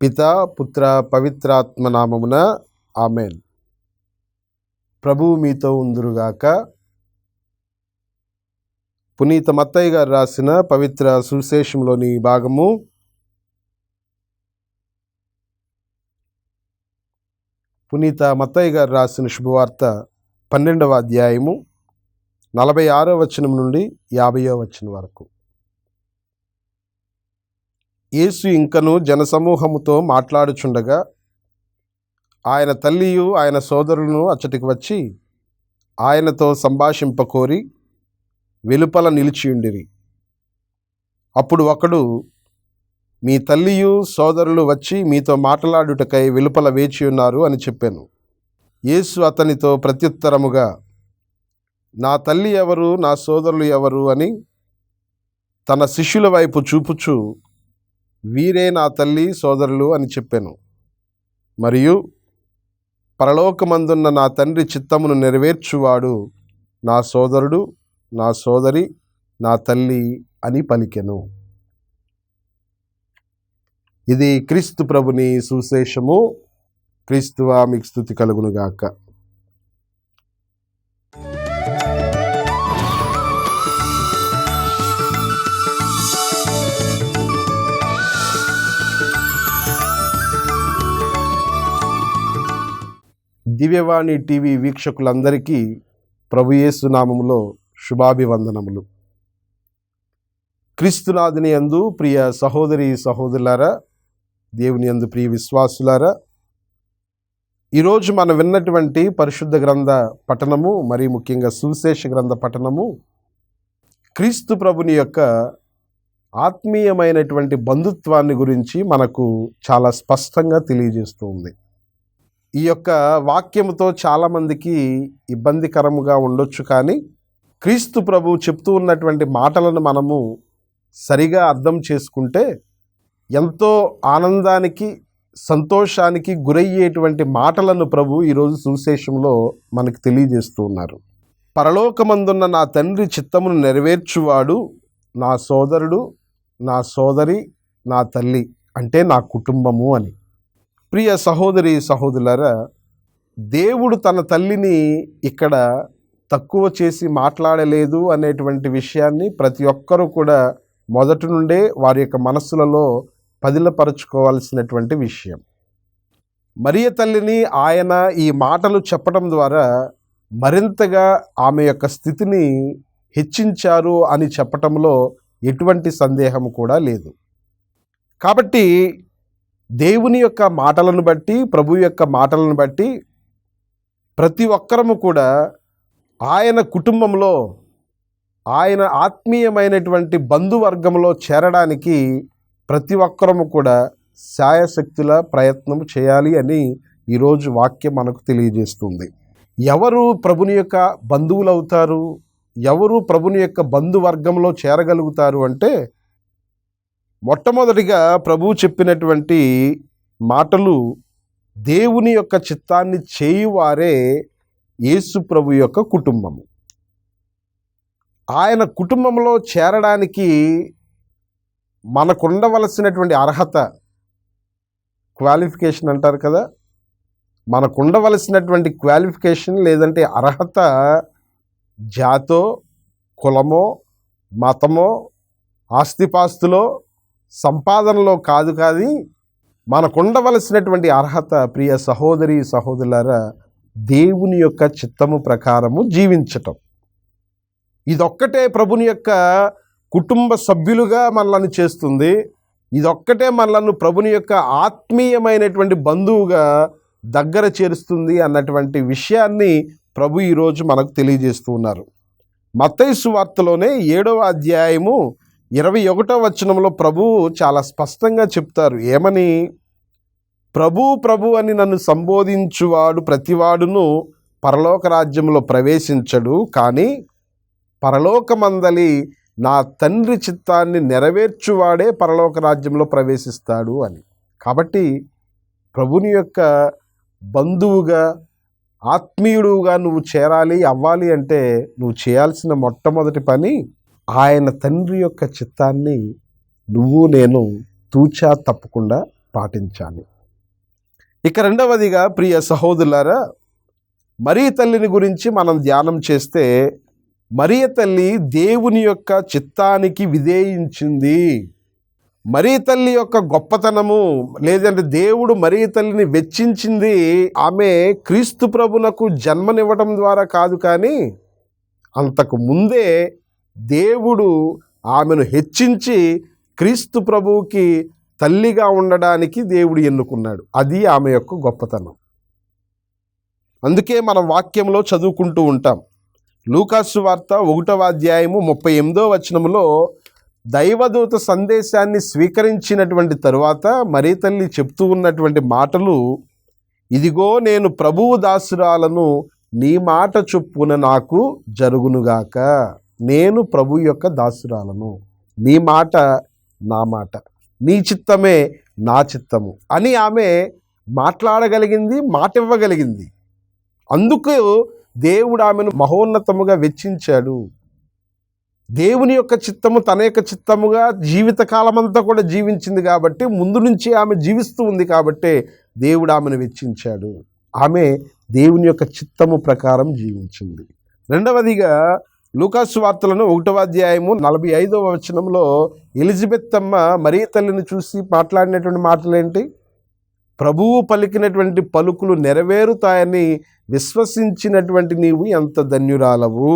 పితా పుత్ర పవిత్రాత్మ నామమున ఆమెన్. ప్రభువు మీతో ఉందురుగాక. పునీత మత్తయి గారు రాసిన పవిత్ర సువిశేషంలోని భాగము పునీత మత్తయి గారు రాసిన శుభవార్త 12వ అధ్యాయము 46వ వచనం నుండి 50వ వచనం వరకు. యేసు ఇంకను జనసమూహముతో మాట్లాడుచుండగా ఆయన తల్లియు ఆయన సోదరులను అచ్చటికి వచ్చి ఆయనతో సంభాషింపకోరి వెలుపల నిలిచియుండిరి. అప్పుడు ఒకడు, మీ తల్లియు సోదరులు వచ్చి మీతో మాట్లాడుటకై వెలుపల వేచి ఉన్నారు అని చెప్పాను. యేసు అతనితో ప్రత్యుత్తరముగా, నా తల్లి ఎవరు, నా సోదరులు ఎవరు అని తన శిష్యుల వైపు చూపుచు, వీరే నా తల్లి సోదరులు అని చెప్పాను. మరియు పరలోకమందున్న నా తండ్రి చిత్తమును నెరవేర్చువాడు నా సోదరుడు, నా సోదరి, నా తల్లి అని పలికెను. ఇది క్రీస్తు ప్రభుని సువిశేషము. క్రీస్తువా మీకు స్తుతి కలుగునుగాక. దివ్యవాణి టీవీ వీక్షకులందరికీ ప్రభు యేసు నామములో శుభాభివందనములు. క్రీస్తునాథుని యందు ప్రియ సహోదరి సహోదరులారా, దేవుని యందు ప్రియ విశ్వాసులారా, ఈరోజు మనం విన్నటువంటి పరిశుద్ధ గ్రంథ పఠనము, మరి ముఖ్యంగా సువిశేష గ్రంథ పఠనము క్రీస్తు ప్రభుని యొక్క ఆత్మీయమైనటువంటి బంధుత్వాన్ని గురించి మనకు చాలా స్పష్టంగా తెలియజేస్తూ ఉంది. ఈ యొక్క వాక్యముతో చాలామందికి ఇబ్బందికరముగా ఉండొచ్చు, కానీ క్రీస్తు ప్రభు చెప్తూ ఉన్నటువంటి మాటలను మనము సరిగా అర్థం చేసుకుంటే ఎంతో ఆనందానికి సంతోషానికి గురయ్యేటువంటి మాటలను ప్రభు ఈరోజు సువిశేషంలో మనకు తెలియజేస్తూ ఉన్నారు. పరలోకమందున్న నా తండ్రి చిత్తమును నెరవేర్చువాడు నా సోదరుడు, నా సోదరి, నా తల్లి, అంటే నా కుటుంబము అని. ప్రియ సహోదరి సహోదరులారా, దేవుడు తన తల్లిని ఇక్కడ తక్కువ చేసి మాట్లాడలేదు అనేటువంటి విషయాన్ని ప్రతి ఒక్కరూ కూడా మొదటి నుండే వారి యొక్క మనస్సులలో పదిలపరచుకోవాల్సినటువంటి విషయం. మరియ తల్లిని ఆయన ఈ మాటలు చెప్పడం ద్వారా మరింతగా ఆమె యొక్క స్థితిని హెచ్చించారు అని చెప్పటంలో ఎటువంటి సందేహం కూడా లేదు. కాబట్టి దేవుని యొక్క మాటలను బట్టి, ప్రభు యొక్క మాటలను బట్టి ప్రతి ఒక్కరము కూడా ఆయన కుటుంబంలో, ఆయన ఆత్మీయమైనటువంటి బంధువర్గంలో చేరడానికి ప్రతి ఒక్కరము కూడా శాయశక్తుల ప్రయత్నం చేయాలి అని ఈరోజు వాక్యం మనకు తెలియజేస్తుంది. ఎవరు ప్రభుని యొక్క బంధువులు అవుతారు, ఎవరు ప్రభుని యొక్క బంధువర్గంలో చేరగలుగుతారు అంటే, మొట్టమొదటిగా ప్రభువు చెప్పినటువంటి మాటలు దేవుని యొక్క చిత్తాన్ని చేయువారే యేసు ప్రభు యొక్క కుటుంబము. ఆయన కుటుంబంలో చేరడానికి మనకుండవలసినటువంటి అర్హత, క్వాలిఫికేషన్ అంటారు కదా, మనకుండవలసినటువంటి క్వాలిఫికేషన్ లేదంటే అర్హత జాతో, కులమో, మతమో, ఆస్తిపాస్తులో, సంపాదనలో కాదు. మనకుండవలసినటువంటి అర్హత ప్రియ సహోదరి సహోదరులారా, దేవుని యొక్క చిత్తము ప్రకారము జీవించటం. ఇదొక్కటే ప్రభుని యొక్క కుటుంబ సభ్యులుగా మనల్ని చేస్తుంది. ఇదొక్కటే మనలను ప్రభుని యొక్క ఆత్మీయమైనటువంటి బంధువుగా దగ్గర చేరుస్తుంది అన్నటువంటి విషయాన్ని ప్రభు ఈరోజు మనకు తెలియజేస్తూ ఉన్నారు. మత్తయి సువార్తలోనే 7వ అధ్యాయము 21వ వచనంలో ప్రభువు చాలా స్పష్టంగా చెప్తారు. ఏమని? ప్రభు అని నన్ను సంబోధించువాడు ప్రతివాడును పరలోక రాజ్యంలో ప్రవేశించడు, కానీ పరలోకమందలి నా తండ్రి చిత్తాన్ని నెరవేర్చువాడే పరలోక రాజ్యంలో ప్రవేశిస్తాడు అని. కాబట్టి ప్రభుని యొక్క బంధువుగా, ఆత్మీయుడుగా నువ్వు చేరాలి, అవ్వాలి అంటే నువ్వు చేయాల్సిన మొట్టమొదటి పని ఆయన తండ్రి యొక్క చిత్తాన్ని నువ్వు నేను తూచా తప్పకుండా పాటించాలి. ఇక రెండవదిగా ప్రియ సహోదరులారా, మరియ తల్లిని గురించి మనం ధ్యానం చేస్తే, మరియ తల్లి దేవుని యొక్క చిత్తానికి విధేయించింది. మరియ తల్లి యొక్క గొప్పతనము, లేదంటే దేవుడు మరియ తల్లిని వెచ్చించింది ఆమె క్రీస్తు ప్రభునకు జన్మనివ్వడం ద్వారా కాదు, కానీ అంతకు ముందే దేవుడు ఆమెను హెచ్చించి క్రీస్తు ప్రభువుకి తల్లిగా ఉండడానికి దేవుడు ఎన్నుకున్నాడు. అది ఆమె యొక్క గొప్పతనం. అందుకే మనం వాక్యంలో చదువుకుంటూ ఉంటాం. లూకాసు వార్త 1వ అధ్యాయము 38వ వచనంలో దైవదూత సందేశాన్ని స్వీకరించినటువంటి తరువాత మరియ తల్లి చెప్తూ ఉన్నటువంటి మాటలు, ఇదిగో నేను ప్రభువు దాసురాలను, నీ మాట చొప్పున నాకు జరుగునుగాక. నేను ప్రభు యొక్క దాసురాలను, నీ మాట నా మాట, నీ చిత్తమే నా చిత్తము అని ఆమె మాట్లాడగలిగింది, మాట ఇవ్వగలిగింది. అందుకు దేవుడు ఆమెను మహోన్నతముగా వెచ్చించాడు. దేవుని యొక్క చిత్తము తన యొక్క చిత్తముగా జీవితకాలమంతా కూడా జీవించింది కాబట్టి, ముందు నుంచి ఆమె జీవిస్తూ ఉంది కాబట్టి దేవుడు ఆమెను వెచ్చించాడు. ఆమె దేవుని యొక్క చిత్తము ప్రకారం జీవించింది. రెండవదిగా లూకాసు వార్తలను 1వ అధ్యాయము 45వ వచనంలో ఎలిజబెత్ అమ్మ మరియ తల్లిని చూసి మాట్లాడినటువంటి మాటలేంటి? ప్రభువు పలికినటువంటి పలుకులు నెరవేరుతాయని విశ్వసించినటువంటి నీవు ఎంత ధన్యురాలవు.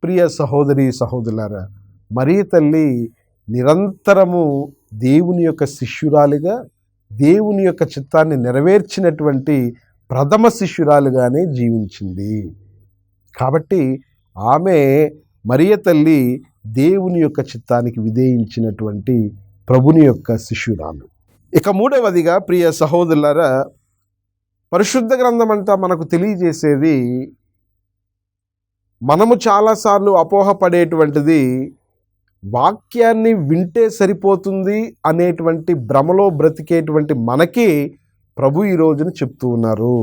ప్రియ సహోదరి సహోదరులారా, మరియ తల్లి నిరంతరము దేవుని యొక్క శిష్యురాలిగా, దేవుని యొక్క చిత్తాన్ని నెరవేర్చినటువంటి ప్రథమ శిష్యురాలుగానే జీవించింది. కాబట్టి ఆమె మరియ తల్లి దేవుని యొక్క చిత్తానికి విధేయించినటువంటి ప్రభుని యొక్క శిష్యురాలు. ఇక మూడవదిగా ప్రియ సహోదరులారా, పరిశుద్ధ గ్రంథం అంతా మనకు తెలియజేసేది, మనము చాలాసార్లు అపోహపడేటువంటిది వాక్యాన్ని వింటే సరిపోతుంది అనేటువంటి భ్రమలో బ్రతికేటువంటి మనకి ప్రభు ఈ రోజున చెప్తూ ఉన్నారు.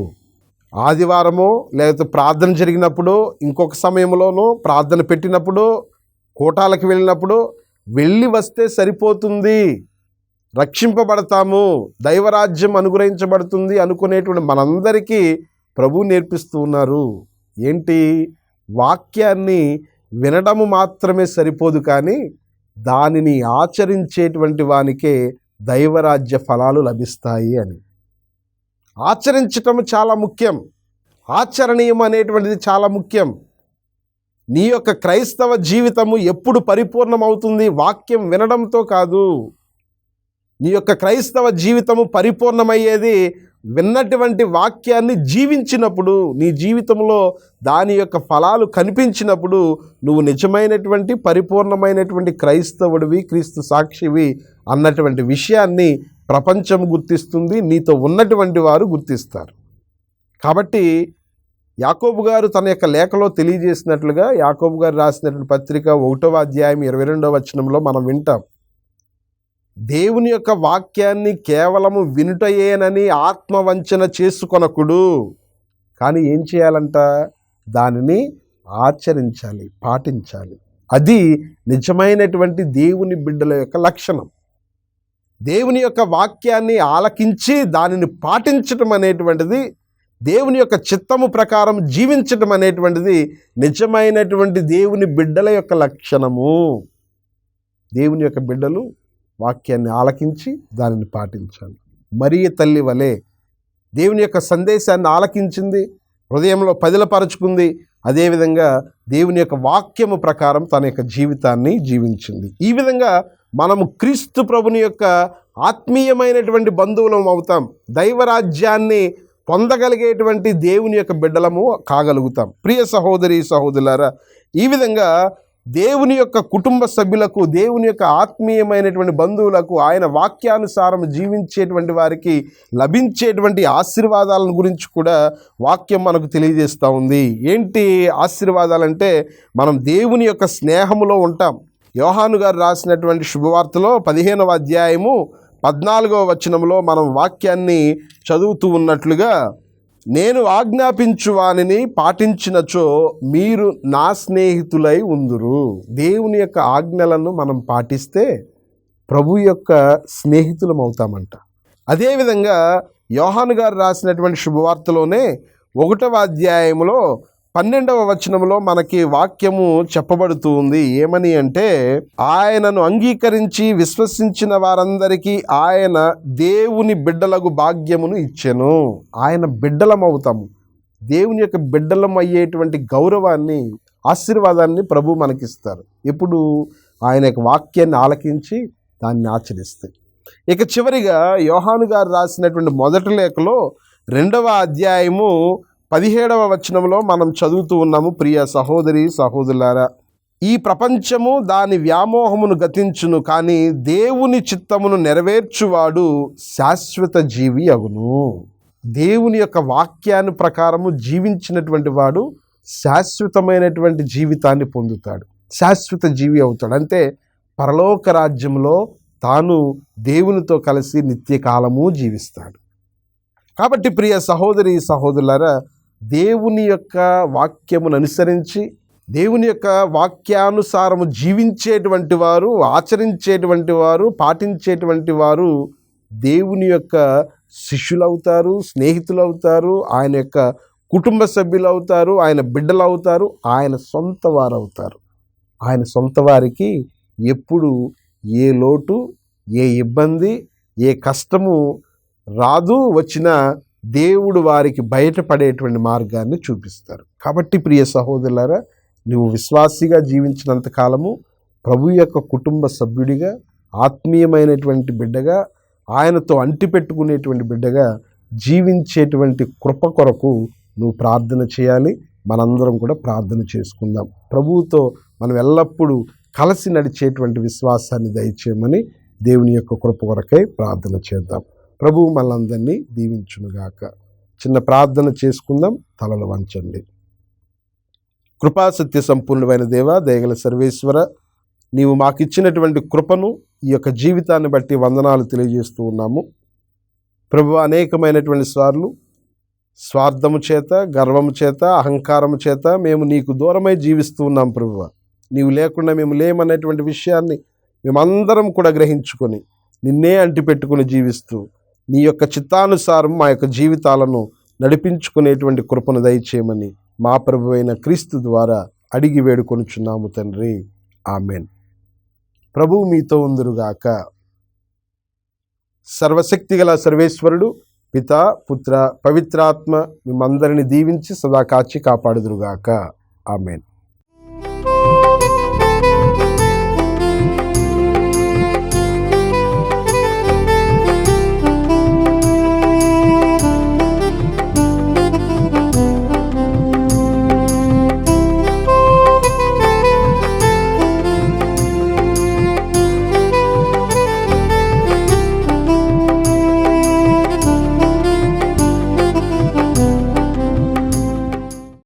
ఆదివారమో లేకపోతే ప్రార్థన జరిగినప్పుడు, ఇంకొక సమయంలోనో ప్రార్థన పెట్టినప్పుడు, కోటాలకు వెళ్ళినప్పుడు వెళ్ళి వస్తే సరిపోతుంది, రక్షింపబడతాము, దైవరాజ్యం అనుగ్రహించబడుతుంది అనుకునేటువంటి మనందరికీ ప్రభు నేర్పిస్తూ ఉన్నారు. ఏంటి? వాక్యాన్ని వినడము మాత్రమే సరిపోదు, కానీ దానిని ఆచరించేటువంటి వానికే దైవరాజ్య ఫలాలు లభిస్తాయి అని. ఆచరించటం చాలా ముఖ్యం. ఆచరణీయం అనేటువంటిది చాలా ముఖ్యం. నీ యొక్క క్రైస్తవ జీవితము ఎప్పుడు పరిపూర్ణమవుతుంది? వాక్యం వినడంతో కాదు. నీ యొక్క క్రైస్తవ జీవితము పరిపూర్ణమయ్యేది విన్నటువంటి వాక్యాన్ని జీవించినప్పుడు, నీ జీవితంలో దాని యొక్క ఫలాలు కనిపించినప్పుడు నువ్వు నిజమైనటువంటి పరిపూర్ణమైనటువంటి క్రైస్తవుడివి, క్రీస్తు సాక్షివి అన్నటువంటి విషయాన్ని ప్రపంచం గుర్తిస్తుంది, నీతో ఉన్నటువంటి వారు గుర్తిస్తారు. కాబట్టి యాకోబు గారు తన యొక్క లేఖలో తెలియజేసినట్లుగా, యాకోబు గారు రాసినటువంటి పత్రిక 1వ అధ్యాయం 22వ వచనంలో మనం వింటాం, దేవుని యొక్క వాక్యాన్ని కేవలము వినుటయేనని ఆత్మవంచన చేసుకొనకుడు, కానీ ఏం చేయాలంట? దానిని ఆచరించాలి, పాటించాలి. అది నిజమైనటువంటి దేవుని బిడ్డల యొక్క లక్షణం. దేవుని యొక్క వాక్యాన్ని ఆలకించి దానిని పాటించటం అనేటువంటిది, దేవుని యొక్క చిత్తము ప్రకారం జీవించటం అనేటువంటిది నిజమైనటువంటి దేవుని బిడ్డల యొక్క లక్షణము. దేవుని యొక్క బిడ్డలు వాక్యాన్ని ఆలకించి దానిని పాటించాలి. మరియ తల్లి వలె దేవుని యొక్క సందేశాన్ని ఆలకించింది, హృదయంలో పదిలపరుచుకుంది. అదేవిధంగా దేవుని యొక్క వాక్యము ప్రకారం తన యొక్క జీవితాన్ని జీవించింది. ఈ విధంగా మనము క్రీస్తు ప్రభుని యొక్క ఆత్మీయమైనటువంటి బంధువులం అవుతాం. దైవరాజ్యాన్ని పొందగలిగేటువంటి దేవుని యొక్క బిడ్డలము కాగలుగుతాం. ప్రియ సహోదరి సహోదరులారా, ఈ విధంగా దేవుని యొక్క కుటుంబ సభ్యులకు, దేవుని యొక్క ఆత్మీయమైనటువంటి బంధువులకు, ఆయన వాక్యానుసారం జీవించేటువంటి వారికి లభించేటువంటి ఆశీర్వాదాలను గురించి కూడా వాక్యం మనకు తెలియజేస్తూ ఉంది. ఏంటి ఆశీర్వాదాలంటే, మనం దేవుని యొక్క స్నేహములో ఉంటాం. యోహాను గారు రాసినటువంటి శుభవార్తలో 15వ అధ్యాయము 14వ వచనంలో మనం వాక్యాన్ని చదువుతూ ఉన్నట్లుగా, నేను ఆజ్ఞాపించు వానిని పాటించినచో మీరు నా స్నేహితులై ఉందురు. దేవుని యొక్క ఆజ్ఞలను మనం పాటిస్తే ప్రభు యొక్క స్నేహితులం అవుతామంట. అదేవిధంగా యోహాను గారు రాసినటువంటి శుభవార్తలోనే 1వ అధ్యాయంలో 12వ వచనంలో మనకి వాక్యము చెప్పబడుతూ ఉంది. ఏమని అంటే, ఆయనను అంగీకరించి విశ్వసించిన వారందరికీ ఆయన దేవుని బిడ్డలకు భాగ్యమును ఇచ్చెను. ఆయన బిడ్డలమవుతాము. దేవుని యొక్క బిడ్డలం అయ్యేటువంటి గౌరవాన్ని, ఆశీర్వాదాన్ని ప్రభు మనకిస్తారు ఎప్పుడు ఆయన యొక్క వాక్యాన్ని ఆలకించి దాన్ని ఆచరిస్తే. ఇక చివరిగా యోహాను గారు రాసినటువంటి మొదటి లేఖలో 2వ అధ్యాయము 17వ వచనంలో మనం చదువుతూ ఉన్నాము. ప్రియ సహోదరి సహోదరులారా, ఈ ప్రపంచము దాని వ్యామోహమును గతించును, కానీ దేవుని చిత్తమును నెరవేర్చువాడు శాశ్వత జీవి అగును. దేవుని యొక్క వాక్యాన్ని ప్రకారము జీవించినటువంటి వాడు శాశ్వతమైనటువంటి జీవితాన్ని పొందుతాడు, శాశ్వత జీవి అవుతాడు. అంటే పరలోక రాజ్యంలో తాను దేవునితో కలిసి నిత్యకాలము జీవిస్తాడు. కాబట్టి ప్రియ సహోదరి సహోదరులారా, దేవుని యొక్క వాక్యమును అనుసరించి దేవుని యొక్క వాక్యానుసారము జీవించేటువంటి వారు, ఆచరించేటువంటి వారు, పాటించేటువంటి వారు దేవుని యొక్క శిష్యులవుతారు, స్నేహితులవుతారు, ఆయన యొక్క కుటుంబ సభ్యులు అవుతారు, ఆయన బిడ్డలు అవుతారు, ఆయన సొంత వారు అవుతారు. ఆయన సొంత వారికి ఎప్పుడు ఏ లోటు, ఏ ఇబ్బంది, ఏ కష్టము రాదు, వచ్చినా దేవుడు వారికి బయటపడేటువంటి మార్గాన్ని చూపిస్తారు. కాబట్టి ప్రియ సహోదరులారా, నువ్వు విశ్వాసిగా జీవించినంత కాలము ప్రభు యొక్క కుటుంబ సభ్యుడిగా, ఆత్మీయమైనటువంటి బిడ్డగా, ఆయనతో అంటిపెట్టుకునేటువంటి బిడ్డగా జీవించేటువంటి కృప కొరకు నువ్వు ప్రార్థన చేయాలి. మనందరం కూడా ప్రార్థన చేసుకుందాం. ప్రభువుతో మనం ఎల్లప్పుడూ కలిసి నడిచేటువంటి విశ్వాసాన్ని దయచేయమని దేవుని యొక్క కృప కొరకై ప్రార్థన చేద్దాం. ప్రభువు మనందరినీ దీవించునుగాక. చిన్న ప్రార్థన చేసుకుందాం. తలలు వంచండి. కృపా సత్య సంపూర్ణమైన దేవ, దయగల సర్వేశ్వర, నీవు మాకిచ్చినటువంటి కృపను, ఈ యొక్క జీవితాన్ని బట్టి వందనాలు తెలియజేస్తూ ఉన్నాము. ప్రభువు, అనేకమైనటువంటి సార్లు స్వార్థము చేత, గర్వము చేత, అహంకారము చేత మేము నీకు దూరమై జీవిస్తూ ఉన్నాం. ప్రభువు, నీవు లేకుండా మేము లేమనేటువంటి విషయాన్ని మేమందరం కూడా గ్రహించుకొని నిన్నే అంటిపెట్టుకుని జీవిస్తూ నీ యొక్క చిత్తానుసారం మా యొక్క జీవితాలను నడిపించుకునేటువంటి కృపను దయచేయమని మా ప్రభువైన క్రీస్తు ద్వారా అడిగి వేడుకొనుచున్నాము తండ్రి. ఆమెన్. ప్రభువు మీతో ఉందురుగాక. సర్వశక్తిగల సర్వేశ్వరుడు పిత, పుత్ర, పవిత్రాత్మ మిమ్మందరిని దీవించి సదా కాచి కాపాడుదురుగాక. ఆమెన్.